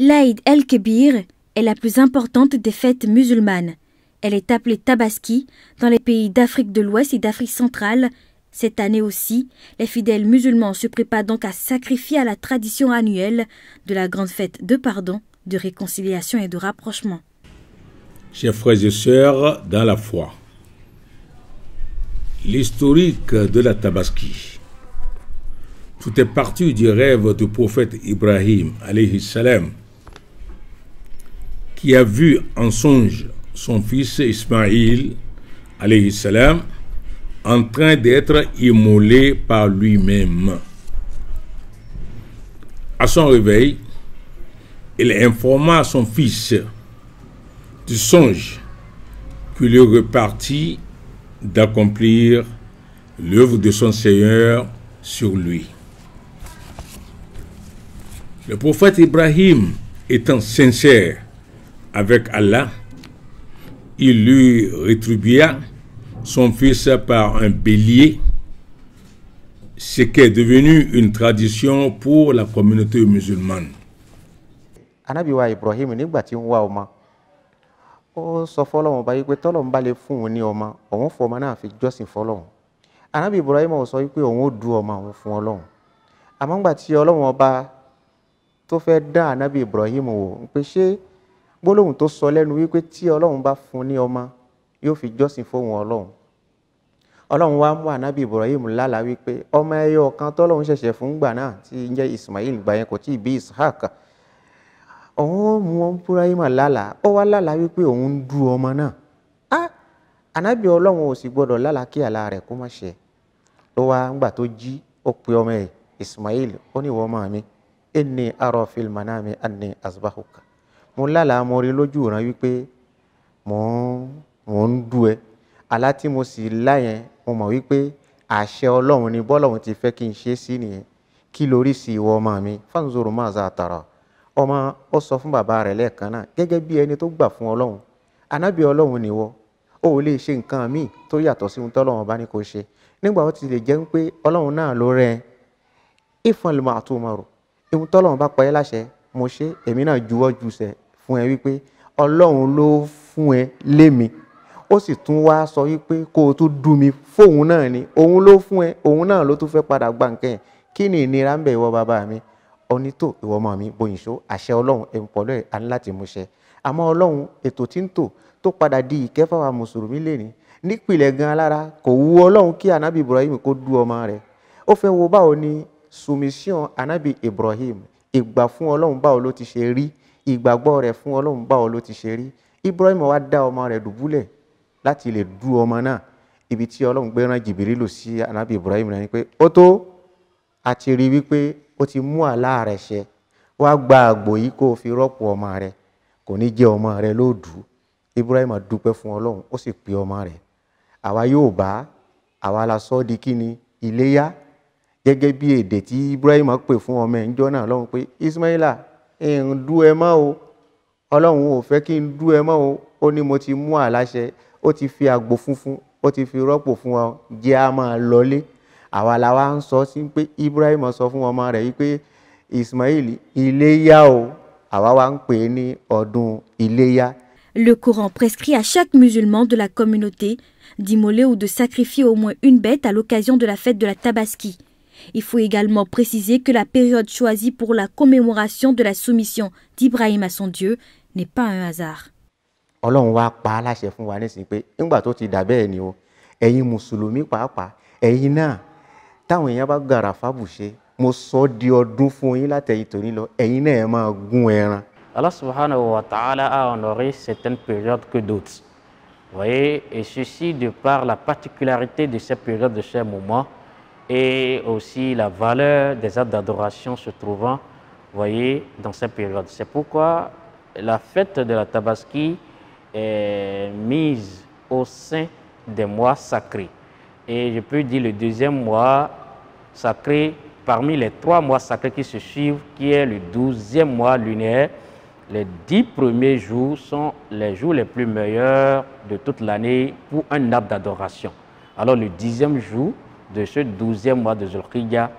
L'Aïd el-Kébir est la plus importante des fêtes musulmanes. Elle est appelée Tabaski dans les pays d'Afrique de l'Ouest et d'Afrique centrale. Cette année aussi, les fidèles musulmans se préparent donc à sacrifier à la tradition annuelle de la grande fête de pardon, de réconciliation et de rapprochement. Chers frères et sœurs dans la foi, l'historique de la Tabaski, tout est parti du rêve du prophète Ibrahim, alayhi salam, qui a vu en songe son fils Ismaïl, alayhi salam, en train d'être immolé par lui-même. À son réveil, il informa son fils du songe qui lui repartit d'accomplir l'œuvre de son Seigneur sur lui. Le prophète Ibrahim étant sincère avec Allah, il lui rétribua son fils par un bélier, ce qui est devenu une tradition pour la communauté musulmane. Ànábì wa Ibrahim nígbà tí ń wá ọmọ, ó sọ fọ́lọ́run báyìí pé tọ́lọ́run bá lè fún òun ní ọmọ, òun fọmọ náà fi jọ́sìn fọ́lọ́run. Ànábì Ibrahim ó sọ wípé òun ó du ọmọ òun fún Ọlọ́run. Àmọ́ nígbà tí Ọlọ́run ọba tó fẹ́ dá Ànábì Ibrahim wò pé ṣé gbólóhùn tó sọ lẹ́nu wípé tí Ọlọ́run bá fún ní ọmọ yóò fi jọ́sìn fóun Ọlọ́run. Ọlọ́run wá mú Ànábì Ibrahim lálàá wípé ọmọ ẹyọ kan tọ́lọ́run ṣẹ̀ṣẹ̀ fún gbà náà tí ń jẹ́ Ismail, gbà yẹn kò tí ì bí Ishaq. Òun mú Ibrahim lálàá, ó wá lálàá wípé òun ń du ọmọ náà. Ànábì Ọlọ́run ò sì gbọdọ̀ lálàá kí àlá rẹ̀ kó má ṣẹ. Ló wá ńgbà tó jí, ó pe ọmọ ẹ̀ Ismail, ó ní ìwọ ọmọ mi, inni ara fil manami anni azbahuka. Mo lálàá mo rí lójú ìran wípé mo ń du ẹ. Àlá tí mo sì lá yẹn, mo mọ̀ wípé àṣẹ Ọlọ́run ni bọ́lọ́run ti fẹ́ kí n ṣe sí nìyẹn. Kí lórí sí ìwọ ọmọ mi? Fanzuru maza tara. Ọmọ ó sọ fún bàbá rẹ̀ lẹ́ẹ̀kan náà gẹ́gẹ́ bí ẹni tó gbà fún Ọlọ́run. Ànábì Ọlọ́run ni wọ́, ó lè ṣe nǹkan míì tó yàtọ̀ sí ohun tọ́lọ́run bá ní kó ṣe. Nígbà ó ti lè jẹ́ pé Ọlọ́run náà ló rẹ̀ ifal ma'tumaru. Ohun tọ́lọ́run bá pa ẹ́ láṣẹ, mo ṣe, èmi náà juwọ́ jùsẹ̀ fún ẹ wípé Ọlọ́run ló fún ẹ lémi. Ó sì tún wá sọ wípé kó o tún dú mi fóun náà ni, òun ló fún ẹ, òun náà ló tún fẹ́ padà gba nǹkan ẹ̀. Kí ni ìnira ń bẹ ìwọ bàbá mi? Onítò ìwọ ọmọ mi bóyìnṣó, àṣẹ Ọlọ́run ẹ̀ǹpọ̀lọ́ ẹ̀ á ní láti mú ṣẹ. Àmọ́ Ọlọ́run ètò tí ń tò tó padà di ìkẹ́ fáwa mùsùlùmí lẹ́ni nípìnlẹ̀ gan alára kò wu Ọlọ́run kí Ànábì Ibrahim kó dú ọmọ rẹ̀. Ó fẹ́ wo báwo ni submission Ànábì Ibrahim, ìgbà fún Ọlọ́run báwo ló ti ṣe rí, ìgbàgbọ́ rẹ̀ fún Ọlọ́run báwo ló ti ṣe rí. Ibrahim wá dá ọmọ rẹ̀ dùbúlẹ̀ láti lè dú ọmọ náà. Ibi tí Ọlọ́run gbé rán Jìbìrìlù sí Ànábì Ibrahim náà ni pé ó tó, a ti rí wípé ó ti mú àlá rẹ̀ ṣẹ, wá gba àgbò yìí kó fi rọ́pò ọmọ rẹ̀, kò ní jẹ́ ọmọ rẹ̀ ló dù. Ibrahim dúpẹ́ fún Ọlọ́run, ó sì pe ọmọ rẹ̀. Àwa yóò bá, àwa la sọ di kíni iléyá, gẹ́gẹ́ bí èdè tí Ibrahim pè fún ọmọ ẹ̀ ń jọ́ náà lọ́hùn pé Ismaila ń dú ẹ mọ́ o, Ọlọ́run ò fẹ́ kí n dú ẹ mọ́ o, ó ní mo ti mú àlá ṣẹ, ó ti fi àgbò funfun, ó ti fi rọ́pò fún ọ, jẹ́ a máa lọlé. Àwa la wá ń sọ sí pé Ibrahim sọ fún ọmọ rẹ̀ wípé Ismail iléyá o, àwa wá ń pè ní ọdún iléyá. Le Coran prescrit à chaque musulman de la communauté d'immoler ou de sacrifier au moins une bête à l'occasion de la fête de la Tabaski. Il faut également préciser que la période choisie pour la commémoration de la soumission d'Ibrahim à son Dieu n'est pas un hasard. Ọlọ́run wá pa á láṣẹ fún wa nísìnyí pé nígbà tó ti dà bẹ́ẹ̀ ni o, ẹ̀yin mùsùlùmí pàápàá, ẹ̀yin náà táwọn èèyàn bá gbàrà fábùṣe, mo sọ di ọdún fún yín látẹ̀yìn tòní lọ, ẹ̀yin náà máa gún ẹran. Allah subhanahu wa ta'ala a honoré certaines périodes que d'autres. Vous voyez, et ceci de par la particularité de ces périodes, de ces moments, et aussi la valeur des actes d'adoration se trouvant, vous voyez, dans ces périodes. C'est pourquoi la fête de la Tabaski est mise au sein des mois sacrés. Et je peux dire le deuxième mois sacré parmi les 3 mois sacrés qui se suivent, qui est le 12e mois lunaire. Les 10 premiers jours sont les jours les plus meilleurs de toute l'année pour un acte d'adoration. Alors le 10e jour de ce 12e mois de Zulhijja,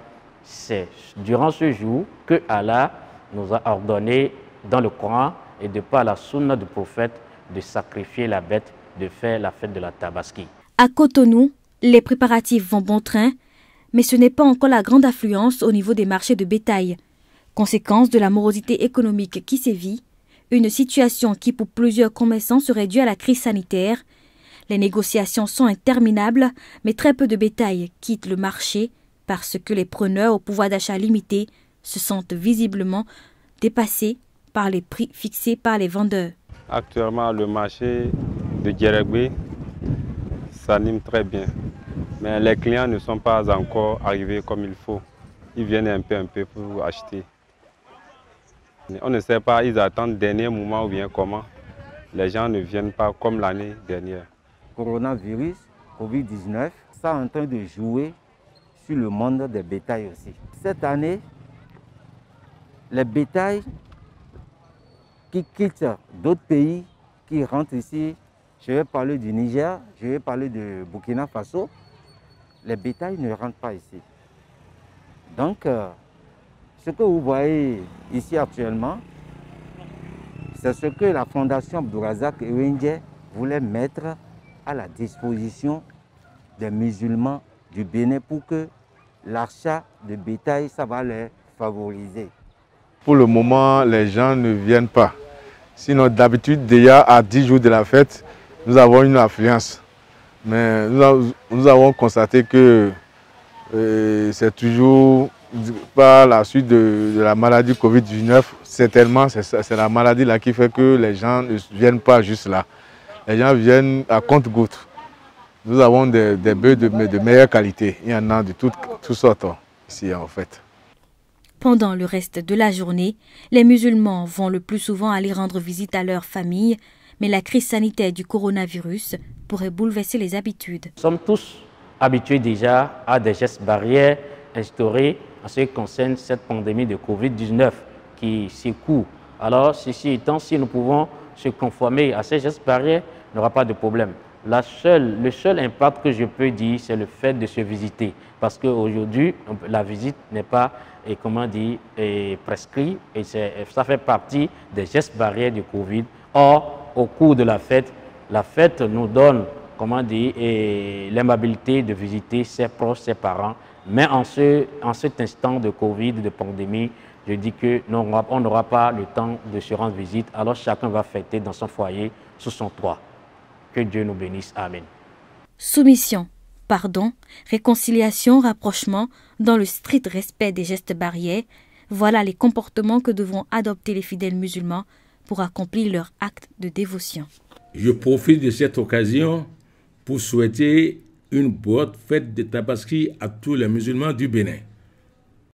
c'est durant ce jour que Allah nous a ordonné dans le Coran et de par la sunna du prophète de sacrifier la bête, de faire la fête de la Tabaski. À Cotonou, les préparatifs vont bon train, mais ce n'est pas encore la grande affluence au niveau des marchés de bétail. Conséquence de la morosité économique qui sévit, une situation qui pour plusieurs commerçants serait due à la crise sanitaire. Les négociations sont interminables, mais très peu de bétail quittent le marché parce que les preneurs au pouvoir d'achat limité se sentent visiblement dépassés par les prix fixés par les vendeurs. Actuellement, le marché de Djeregbé s'anime très bien, mais les clients ne sont pas encore arrivés comme il faut. Ils viennent un peu pour acheter. On ne sait pas, ils attendent le dernier moment ou bien comment. Les gens ne viennent pas comme l'année dernière. Coronavirus, Covid-19, ça est en train de jouer sur le monde des bétails aussi. Cette année, les bétails qui quittent d'autres pays, qui rentrent ici, je vais parler du Niger, je vais parler de Burkina Faso, les bétails ne rentrent pas ici. Donc, ce que vous voyez ici actuellement, c'est ce que la Fondation Abdourazak Ewenje voulait mettre à la disposition des musulmans du Bénin pour que l'achat de bétail, ça va les favoriser. Pour le moment, les gens ne viennent pas. Sinon, d'habitude, déjà à 10 jours de la fête, nous avons une affluence. Mais nous avons constaté que c'est toujours par la suite de la maladie Covid-19. Certainement, c'est la maladie là qui fait que les gens ne viennent pas juste là. Les gens viennent à compte-gouttes. Nous avons des bœufs de meilleure qualité. Il y en a de toutes sortes ici en fait. Pendant le reste de la journée, les musulmans vont le plus souvent aller rendre visite à leur famille, mais la crise sanitaire du coronavirus pourrait bouleverser les habitudes. Nous sommes tous habitués déjà à des gestes barrières instaurés en ce qui concerne cette pandémie de Covid-19 qui secoue. Alors, ceci étant, si nous pouvons se conformer à ces gestes barrières, il n'y aura pas de problème. Le seul impact que je peux dire, c'est le fait de se visiter. Parce qu'aujourd'hui, la visite n'est pas, prescrite et ça fait partie des gestes barrières du Covid. Or, au cours de la fête nous donne, l'aimabilité de visiter ses proches, ses parents. Mais en cet instant de Covid, de pandémie, je dis qu'on n'aura pas le temps de se rendre visite. Alors chacun va fêter dans son foyer, sous son toit. Que Dieu nous bénisse. Amen. Soumission, pardon, réconciliation, rapprochement, dans le strict respect des gestes barrières, voilà les comportements que devront adopter les fidèles musulmans pour accomplir leur acte de dévotion. Je profite de cette occasion pour souhaiter une bonne fête de Tabaski à tous les musulmans du Bénin.